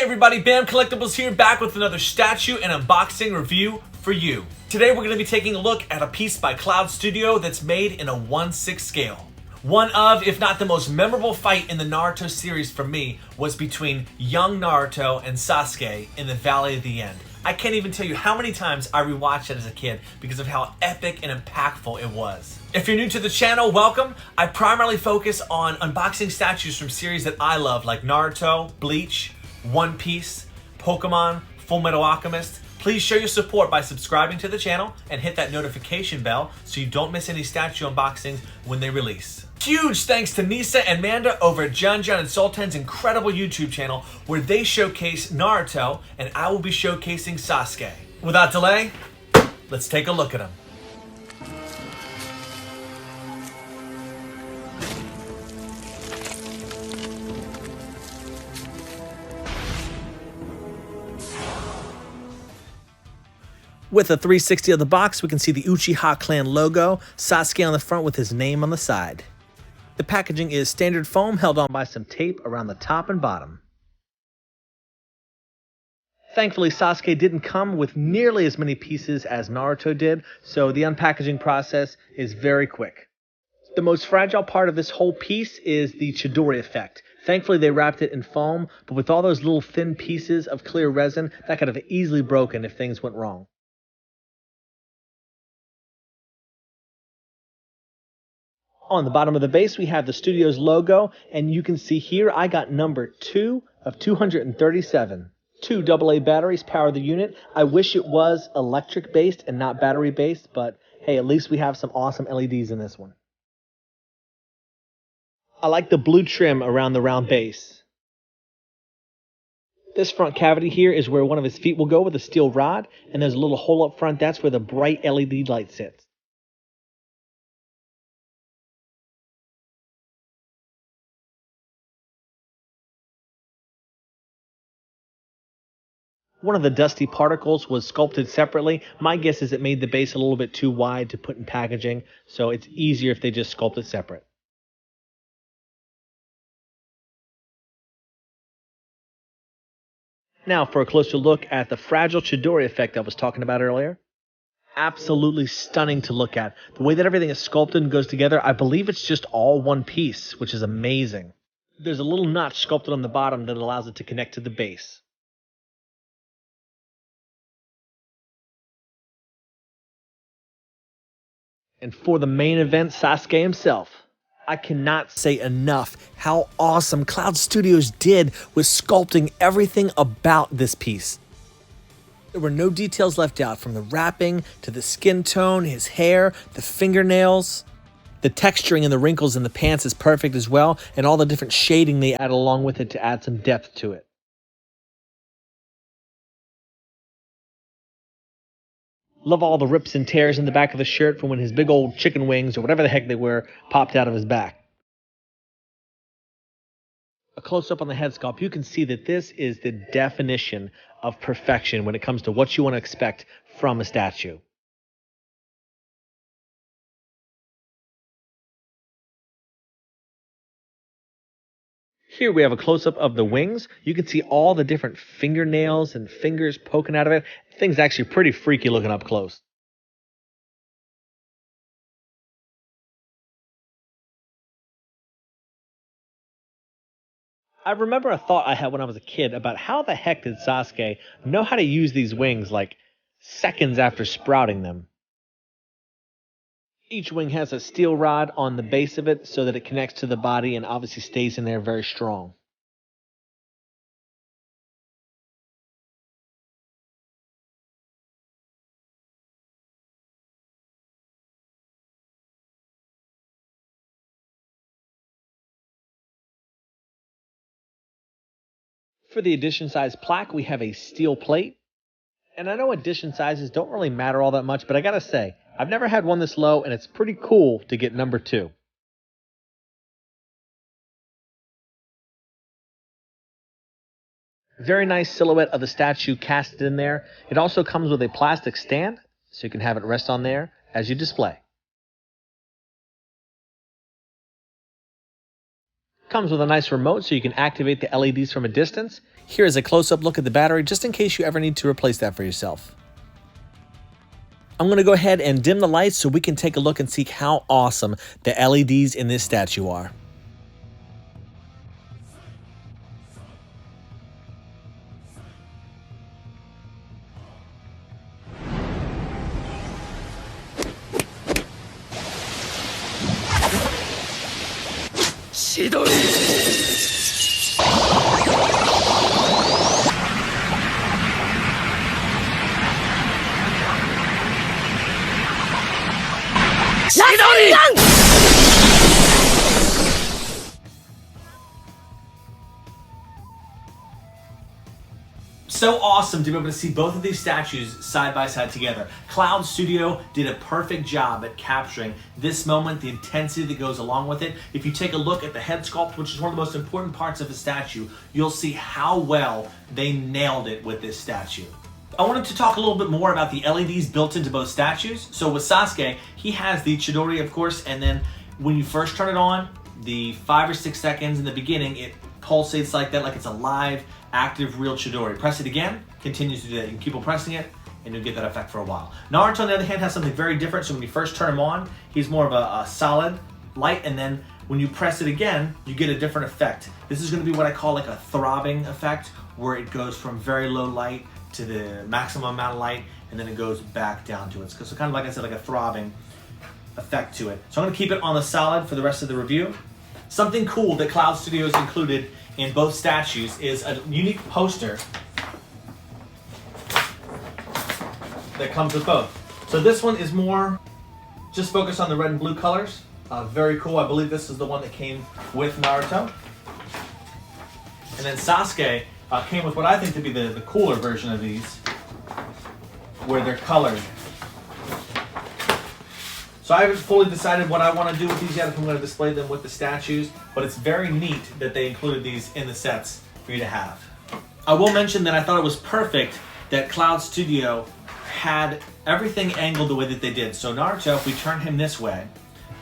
everybody, Bam Collectibles here, back with another statue and unboxing review for you. Today we're going to be taking a look at a piece by CLOUD Studio that's made in a 1/6 scale. One of, if not the most memorable fight in the Naruto series for me was between young Naruto and Sasuke in the Valley of the End. I can't even tell you how many times I rewatched it as a kid because of how epic and impactful it was. If you're new to the channel, welcome. I primarily focus on unboxing statues from series that I love like Naruto, Bleach, One Piece, Pokemon, Fullmetal Alchemist. Please show your support by subscribing to the channel and hit that notification bell so you don't miss any statue unboxings when they release. Huge thanks to Nisa and Manda over at Jun and Sultan's incredible YouTube channel where they showcase Naruto and I will be showcasing Sasuke. Without delay, let's take a look at them. With a 360 of the box, we can see the Uchiha clan logo, Sasuke on the front with his name on the side. The packaging is standard foam held on by some tape around the top and bottom. Thankfully, Sasuke didn't come with nearly as many pieces as Naruto did, so the unpackaging process is very quick. The most fragile part of this whole piece is the Chidori effect. Thankfully, they wrapped it in foam, but with all those little thin pieces of clear resin, that could have easily broken if things went wrong. On the bottom of the base, we have the studio's logo, and you can see here I got number 2 of 237. 2 AA batteries power the unit. I wish it was electric-based and not battery-based, but hey, at least we have some awesome LEDs in this one. I like the blue trim around the round base. This front cavity here is where one of his feet will go with a steel rod, and there's a little hole up front. That's where the bright LED light sits. One of the dusty particles was sculpted separately. My guess is it made the base a little bit too wide to put in packaging, so it's easier if they just sculpt it separate. Now for a closer look at the fragile Chidori effect I was talking about earlier. Absolutely stunning to look at. The way that everything is sculpted and goes together, I believe it's just all one piece, which is amazing. There's a little notch sculpted on the bottom that allows it to connect to the base. And for the main event, Sasuke himself. I cannot say enough how awesome CLOUD Studios did with sculpting everything about this piece. There were no details left out, from the wrapping to the skin tone, his hair, the fingernails. The texturing and the wrinkles in the pants is perfect as well, and all the different shading they add along with it to add some depth to it. Love all the rips and tears in the back of the shirt from when his big old chicken wings, or whatever the heck they were, popped out of his back. A close-up on the head sculpt, you can see that this is the definition of perfection when it comes to what you want to expect from a statue. Here we have a close-up of the wings. You can see all the different fingernails and fingers poking out of it. The thing's actually pretty freaky looking up close. I remember a thought I had when I was a kid about how the heck did Sasuke know how to use these wings like seconds after sprouting them. Each wing has a steel rod on the base of it so that it connects to the body and obviously stays in there very strong. For the edition size plaque, we have a steel plate. And I know edition sizes don't really matter all that much, but I gotta say, I've never had one this low, and it's pretty cool to get number 2. Very nice silhouette of the statue casted in there. It also comes with a plastic stand, so you can have it rest on there as you display. Comes with a nice remote so you can activate the LEDs from a distance. Here is a close-up look at the battery, just in case you ever need to replace that for yourself. I'm going to go ahead and dim the lights so we can take a look and see how awesome the LEDs in this statue are. So awesome to be able to see both of these statues side by side together. Cloud Studio did a perfect job at capturing this moment, the intensity that goes along with it. If you take a look at the head sculpt, which is one of the most important parts of the statue, you'll see how well they nailed it with this statue. I wanted to talk a little bit more about the LEDs built into both statues. So with Sasuke, he has the Chidori, of course, and then when you first turn it on, the 5 or 6 seconds in the beginning, it pulsates like that, like it's a live, active, real Chidori. Press it again, continues to do that. You can keep on pressing it, and you'll get that effect for a while. Naruto, on the other hand, has something very different. So when you first turn him on, he's more of a solid light, and then when you press it again, you get a different effect. This is going to be what I call like a throbbing effect, where it goes from very low light to the maximum amount of light, and then it goes back down to it. So kind of like I said, like a throbbing effect to it. So I'm going to keep it on the solid for the rest of the review. Something cool that Cloud Studios included in both statues is a unique poster that comes with both. So this one is more just focused on the red and blue colors. Very cool. I believe this is the one that came with Naruto. And then Sasuke came with what I think to be the cooler version of these, where they're colored. So I haven't fully decided what I want to do with these yet, if I'm going to display them with the statues, but it's very neat that they included these in the sets for you to have. I will mention that I thought it was perfect that Cloud Studio had everything angled the way that they did. So Naruto, if we turn him this way,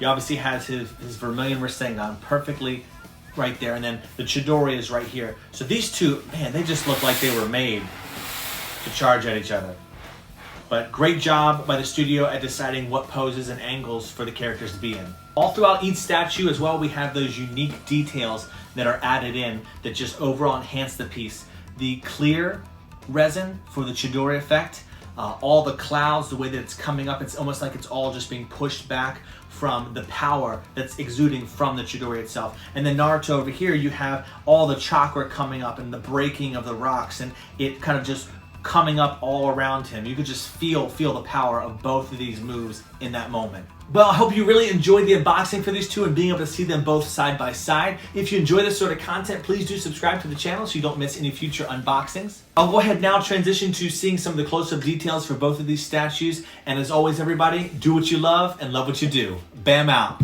he obviously has his vermilion Rasengan perfectly right there, and then the Chidori is right here. So these two, man, they just look like they were made to charge at each other. But great job by the studio at deciding what poses and angles for the characters to be in. All throughout each statue as well, we have those unique details that are added in that just overall enhance the piece. The clear resin for the Chidori effect, all the clouds, the way that it's coming up, it's almost like it's all just being pushed back from the power that's exuding from the Chidori itself. And then Naruto over here, you have all the chakra coming up and the breaking of the rocks, and it kind of just coming up all around him. You could just feel the power of both of these moves in that moment. Well, I hope you really enjoyed the unboxing for these two and being able to see them both side by side. If you enjoy this sort of content, please do subscribe to the channel so you don't miss any future unboxings. I'll go ahead now, transition to seeing some of the close-up details for both of these statues. And as always, everybody, do what you love and love what you do. Bam out.